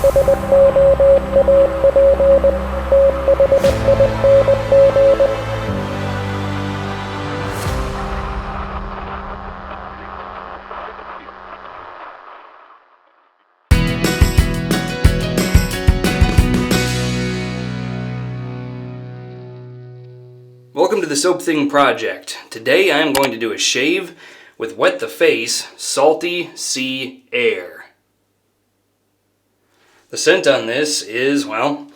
Welcome to the Soap Thing Project. Today I am going to do a shave with Wet the Face Salty Sea Air. The scent on this is, well,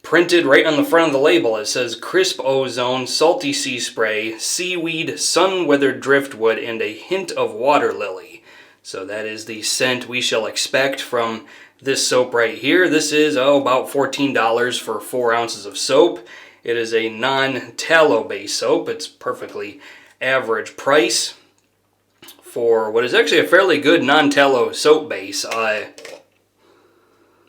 printed right on the front of the label. It says Crisp Ozone, Salty Sea Spray, Seaweed, Sun-Weathered Driftwood, and a hint of Water Lily. So that is the scent we shall expect from this soap right here. This is, about $14 for 4 ounces of soap. It is a non-tallow based soap. It's perfectly average price for what is actually a fairly good non-tallow soap base.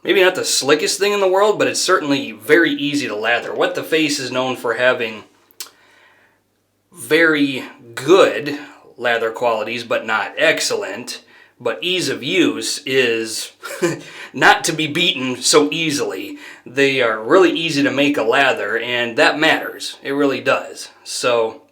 Maybe not the slickest thing in the world, but it's certainly very easy to lather. Wet the Face is known for having very good lather qualities, but not excellent. But ease of use is not to be beaten so easily. They are really easy to make a lather, and that matters. It really does. So,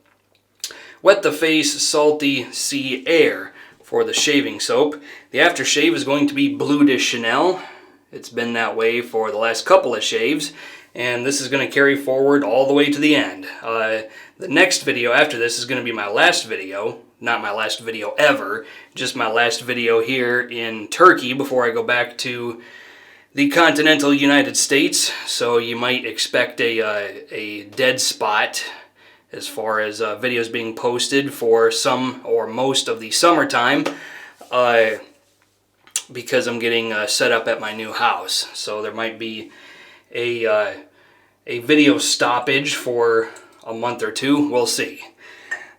Wet the Face Salty Sea Air for the shaving soap. The aftershave is going to be Bleu de Chanel. It's been that way for the last couple of shaves, and this is going to carry forward all the way to the end. The next video after this is going to be my last video. Not my last video ever, just my last video here in Turkey before I go back to the continental United States. So you might expect a dead spot as far as videos being posted for some or most of the summertime because I'm getting set up at my new house. So there might be a video stoppage for a month or two. We'll see.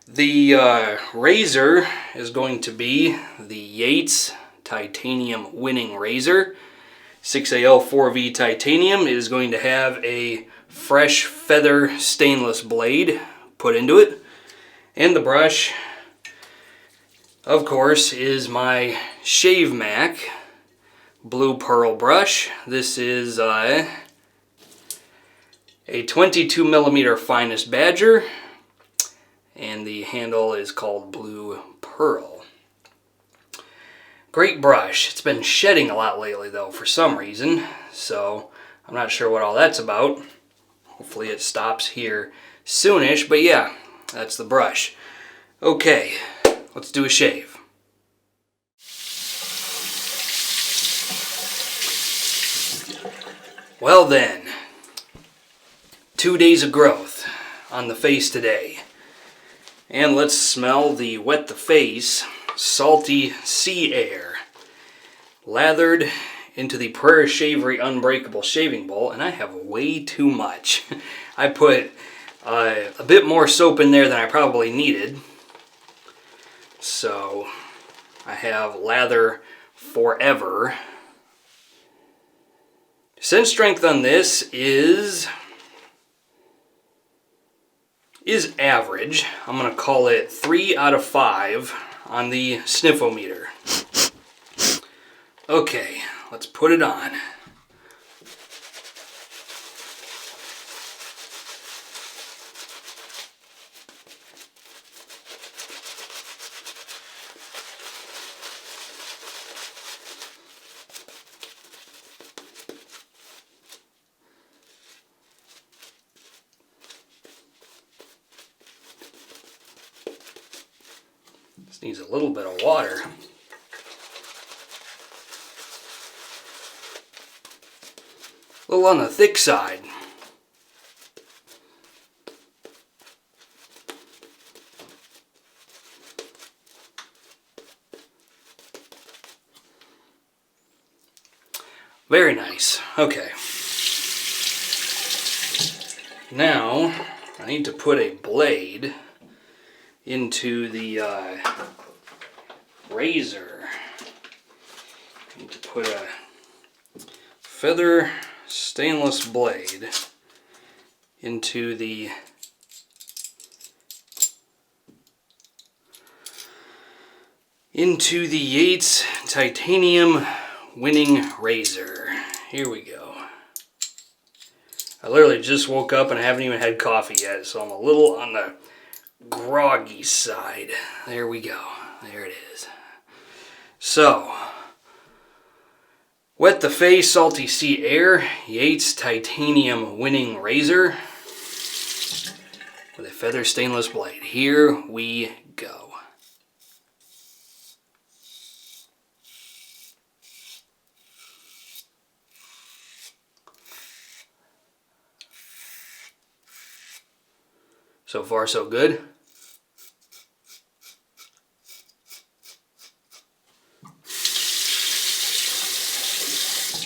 The razor is going to be the Yates Titanium Winning Razor. 6AL 4V Titanium. It is going to have a fresh feather stainless blade put into it. And the brush, of course, is my Shavemac Blue Pearl brush. This is a 22mm finest badger. And the handle is called Blue Pearl. Great brush. It's been shedding a lot lately though for some reason, so I'm not sure what all that's about. Hopefully it stops here soonish, but yeah, that's the brush. Okay, let's do a shave. Well then, 2 days of growth on the face today. And let's smell the Wet the Face Salty Sea Air. Lathered into the Pereira Shavery Unbreakable shaving bowl, and I have way too much. I put a bit more soap in there than I probably needed. So I have lather forever. Scent strength on this is average. I'm going to call it 3 out of 5 on the sniffometer. Okay, let's put it on. This needs a little bit of water. A little on the thick side. Very nice. Okay. Now, I need to put a blade into the razor. I need to put a feather stainless blade into the Yates Titanium Winning Razor. here we go. I literally just woke up and I haven't even had coffee yet, so I'm a little on the groggy side. There we go. There it is. So, wet the face, salty sea air, Yates titanium winning razor with a feather stainless blade. Here we go. So far, so good.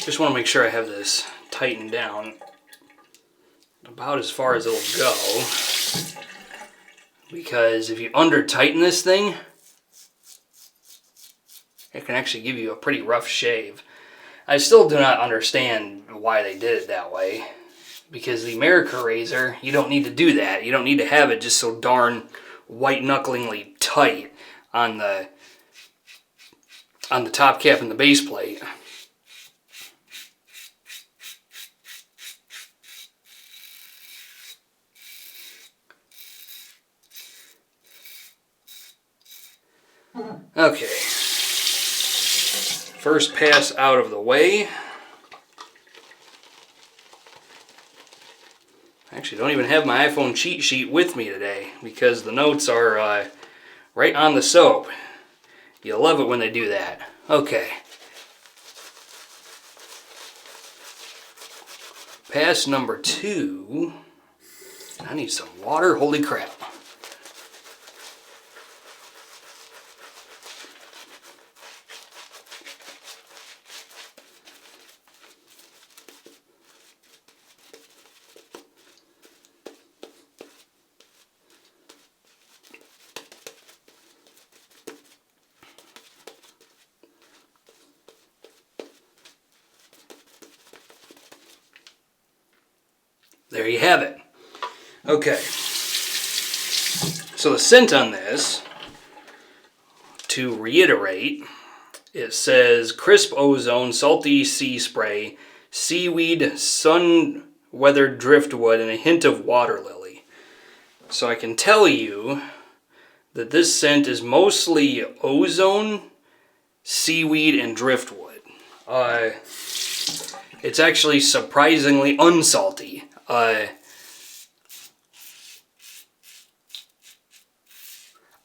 Just want to make sure I have this tightened down about as far as it'll go. Because if you under-tighten this thing, it can actually give you a pretty rough shave. I still do not understand why they did it that way. Because the America razor, you don't need to do that. You don't need to have it just so darn white-knucklingly tight on the top cap and the base plate. Okay. First pass out of the way. Actually, don't even have my iPhone cheat sheet with me today because the notes are right on the soap. You love it when they do that. Okay. Pass number 2. I need some water. Holy crap. There you have it. Okay. So the scent on this, to reiterate, it says crisp ozone, salty sea spray, seaweed, sun-weathered driftwood, and a hint of water lily. So I can tell you that this scent is mostly ozone, seaweed, and driftwood. It's actually surprisingly unsalty.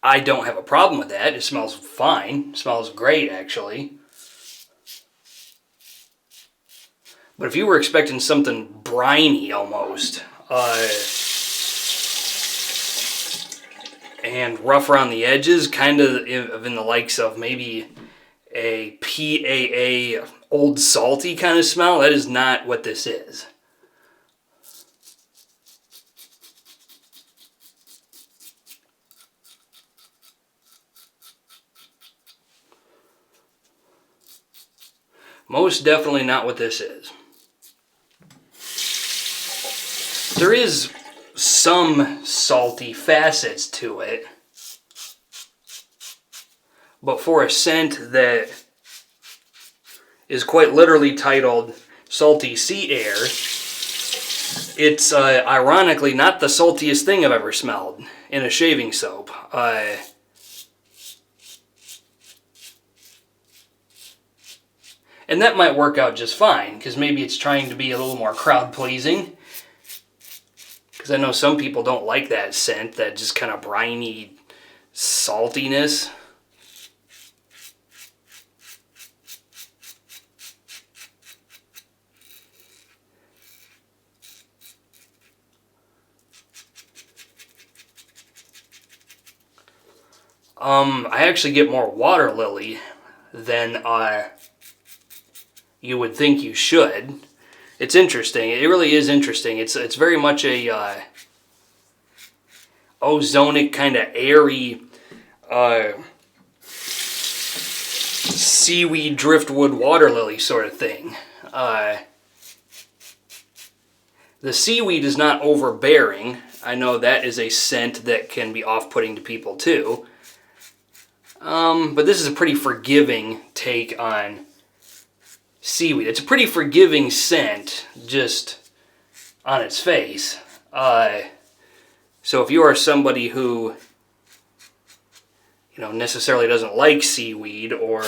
I don't have a problem with that. It smells fine. It smells great, actually. But if you were expecting something briny almost, and rough around the edges, kind of in the likes of maybe a PAA Old Salty kind of smell, that is not what this is. Most definitely not what this is. There is some salty facets to it, but for a scent that is quite literally titled Salty Sea Air, it's ironically not the saltiest thing I've ever smelled in a shaving soap. And that might work out just fine, because maybe it's trying to be a little more crowd-pleasing. Because I know some people don't like that scent, that just kind of briny saltiness. I actually get more water lily than you would think you should. It's interesting. It really is interesting. It's very much a ozonic kind of airy seaweed driftwood water lily sort of thing. The seaweed is not overbearing. I know that is a scent that can be off-putting to people too. But this is a pretty forgiving take on seaweed. It's a pretty forgiving scent just on its face. So if you are somebody who, necessarily doesn't like seaweed or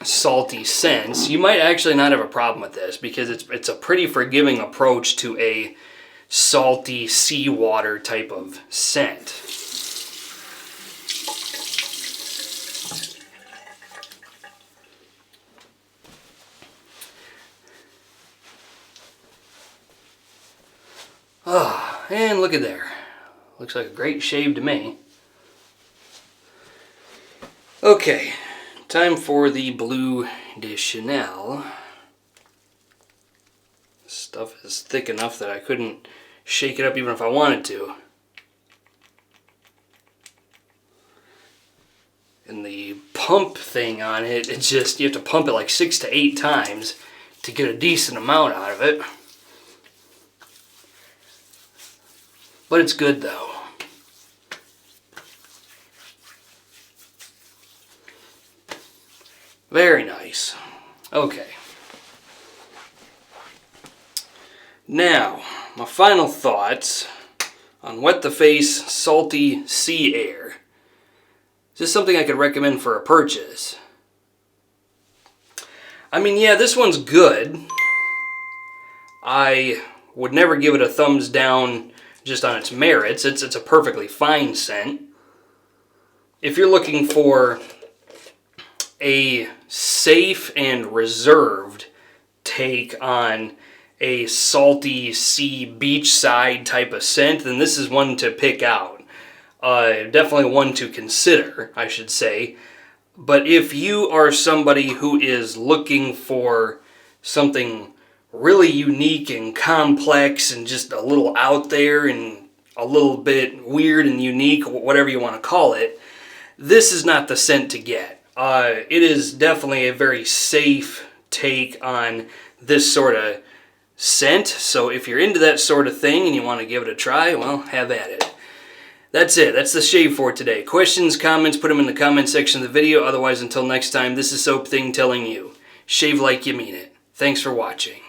salty scents, you might actually not have a problem with this, because it's a pretty forgiving approach to a salty seawater type of scent. Oh, and look at there. Looks like a great shave to me. Okay, time for the Bleu de Chanel. This stuff is thick enough that I couldn't shake it up even if I wanted to. And the pump thing on it, it's just, you have to pump it like 6 to 8 times to get a decent amount out of it. But it's good though. Very nice. Okay. Now, my final thoughts on Wet the Face Salty Sea Air. Is this something I could recommend for a purchase? I mean, yeah, this one's good. I would never give it a thumbs down just on its merits. It's a perfectly fine scent. If you're looking for a safe and reserved take on a salty sea beachside type of scent, then this is one to pick out. Definitely one to consider, I should say. But if you are somebody who is looking for something really unique and complex and just a little out there and a little bit weird and unique, whatever you want to call it, this is not the scent to get. It is definitely a very safe take on this sort of scent. So if you're into that sort of thing and you want to give it a try, well, have at it. That's it. That's the shave for today. Questions, comments, put them in the comment section of the video. Otherwise, until next time, this is Soap Thing telling you, shave like you mean it. Thanks for watching.